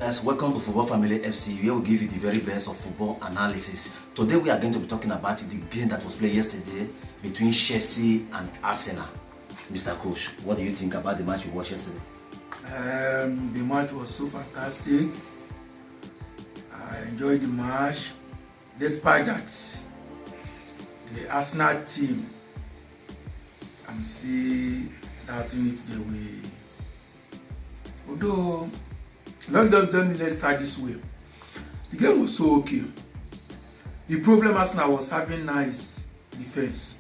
Guys, welcome to Football Family FC, where we give you the very best of football analysis. Today we are going to be talking about the game that was played yesterday between Chelsea and Arsenal. Mr. Coach, what do you think about the match we watched yesterday? The match was so fantastic. I enjoyed the match. Despite that, the Arsenal team, I'm still doubting if they will. Although, let's start this way. The game was so okay. The problem Arsenal was having now is defense.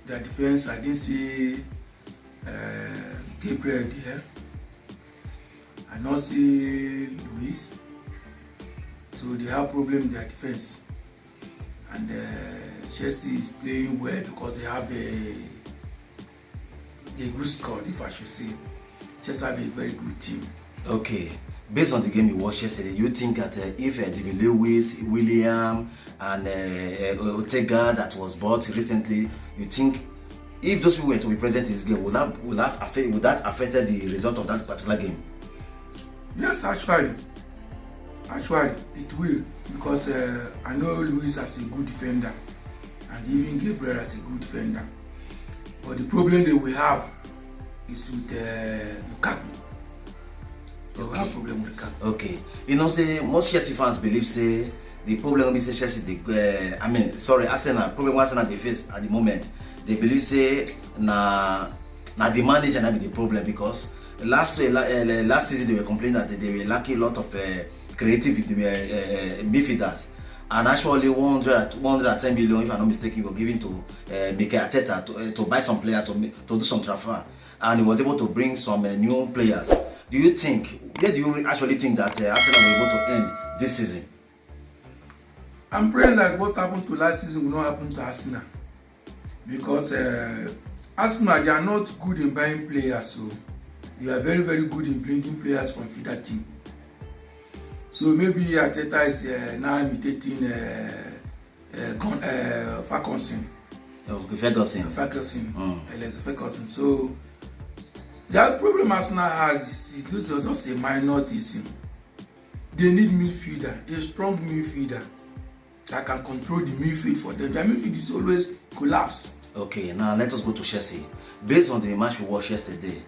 Their defense, I didn't see Gabriel there. I not see Luis. So they have problem in their defense. And Chelsea is playing well because they have a good squad, if I should say. Chelsea have a very good team. Okay, based on the game you watched yesterday, you think that if David Lewis, William, and Ortega that was bought recently, you think if those people were to be present in this game, would that affect the result of that particular game? Yes, actually it will, because I know Luis as a good defender, and even Gabriel as a good defender. But the problem they will have is with Lukaku. They will have problem with Lukaku. Okay, you know, say most Chelsea fans believe say the problem is Chelsea. Arsenal. Problem Arsenal they face at the moment. They believe say na the manager na be the problem, because last season they were complaining that they were lacking a lot of creative midfielders, and actually 110 million, if I'm not mistaken, were given to Mikel Arteta to buy some players to do some transfer, and he was able to bring some new players. Do you think, where do you actually think that Arsenal will be able to end this season? I'm praying like what happened to last season will not happen to Arsenal, because Arsenal, they are not good in buying players, so they are very, very good in bringing players from feeder team. So maybe Arteta is now imitating Ferguson. Okay, Ferguson. Ferguson. So the problem Arsenal has is this is just a minor thing. They need midfielder, a strong midfielder that can control the midfield for them. Their midfield is always collapse. Okay, now let us go to Chelsea. Based on the match we watched yesterday,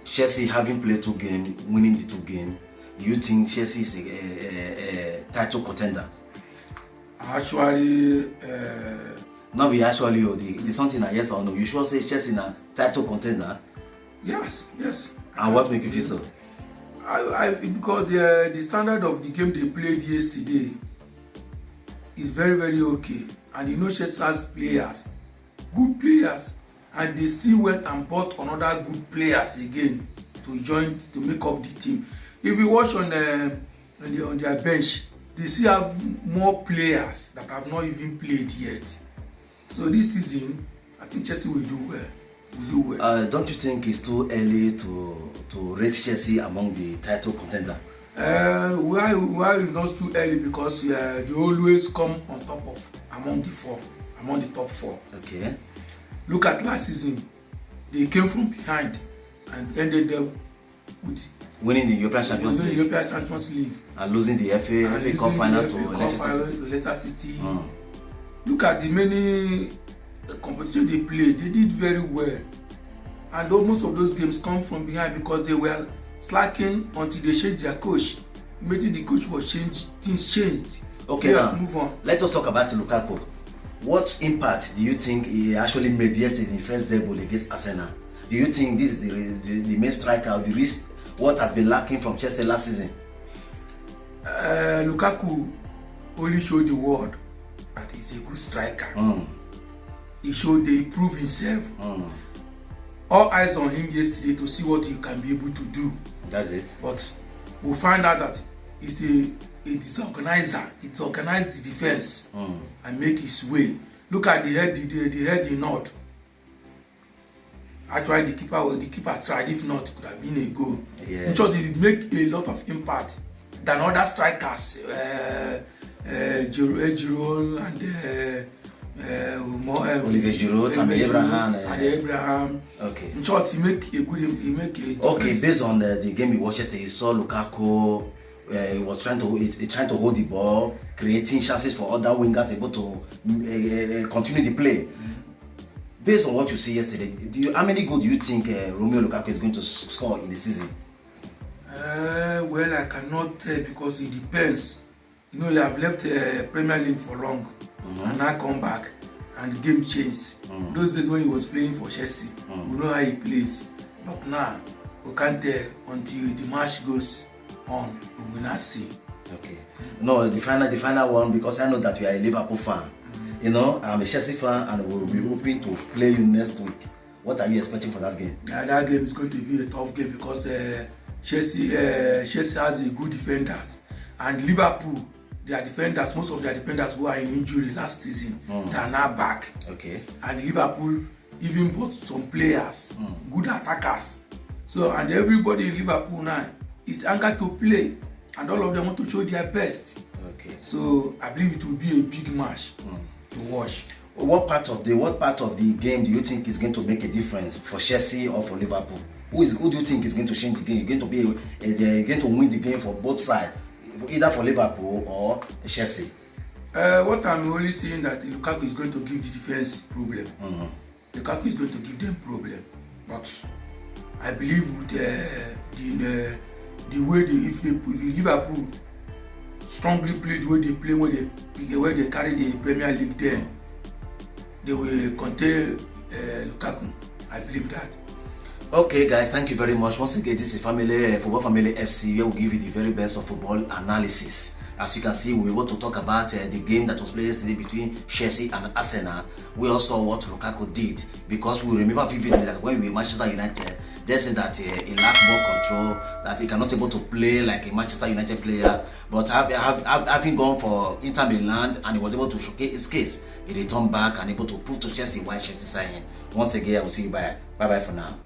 Chelsea having played 2 games, winning the 2 games, do you think Chelsea is a title contender? Actually, not be actually, the something like yes or no. You sure say Chelsea is a title contender? Yes. And what makes you feel so? I think because the standard of the game they played yesterday is very, very okay. And you know Chelsea has players, good players, and they still went and bought another good players again to join, to make up the team. If you watch on their bench, they still have more players that have not even played yet. So this season, I think Chelsea will do well. Don't you think it's too early to rate Chelsea among the title contender? Why is not too early? Because they always come on top of among the top 4. Okay. Look at last season, they came from behind and ended up with winning the European Champions League and losing the FA Cup final to Leicester City. Look at the many competitions they played. They did very well, and most of those games come from behind because they were slacking until they changed their coach. Maybe the coach was changed, things changed. Okay, let's now move on. Let us talk about Lukaku. What impact do you think he actually made yesterday in the first double against Arsenal? Do you think this is the main striker, what has been lacking from Chelsea last season? Lukaku only showed the world that he's a good striker. He proved himself. All eyes on him yesterday to see what he can be able to do. That's it. But we'll find out that he's a disorganizer. It's organized the defense and make his way. Look at the head in North. Actually, the keeper tried. If not, it could have been a goal. Yeah. In short, he make a lot of impact than other strikers, Giroud and Olivier Giroud, and Abraham. Abraham. Okay. In short, he make a difference. Okay, based on the game we watched yesterday, you saw Lukaku. He was trying to hold the ball, creating chances for other wingers able to continue the play. Based on what you see yesterday, how many goals do you think Romelu Lukaku is going to score in the season? Well, I cannot tell because it depends. You know, you have left Premier League for long, and now come back, and the game changed. Those days when he was playing for Chelsea, we know how he plays. But now, we can't tell until the match goes on. We will not see. Okay. No, the final one, because I know that you are a Liverpool fan. You know, I'm a Chelsea fan, and we'll be hoping to play you next week. What are you expecting for that game? Yeah, that game is going to be a tough game because Chelsea has a good defenders, and Liverpool, their defenders, most of their defenders who are in injury last season, they are now back. Okay. And Liverpool even bought some players, good attackers. So, and everybody in Liverpool now is anchored to play, and all of them want to show their best. Okay. So I believe it will be a big match to watch. What part of the game do you think is going to make a difference for Chelsea or for Liverpool? Who do you think is going to change the game? Going to be they're going to win the game for both sides, either for Liverpool or Chelsea? What I'm only saying that Lukaku is going to give the defense problem. Lukaku is going to give them problem, but I believe with the way if Liverpool strongly play the way they play, where they carry the Premier League, then they will contain Lukaku. I believe that. Okay, guys, thank you very much. Once again, this is Football Family FC, where we give you the very best of football analysis. As you can see, we want to talk about the game that was played yesterday between Chelsea and Arsenal. We also saw what Lukaku did, because we remember vividly that when we were Manchester United, they said that he lacked more control, that he cannot able to play like a Manchester United player. But having gone for Inter Milan and he was able to showcase his case, he returned back and able to prove to Chelsea why Chelsea signed him. Once again, I will see you. Bye bye for now.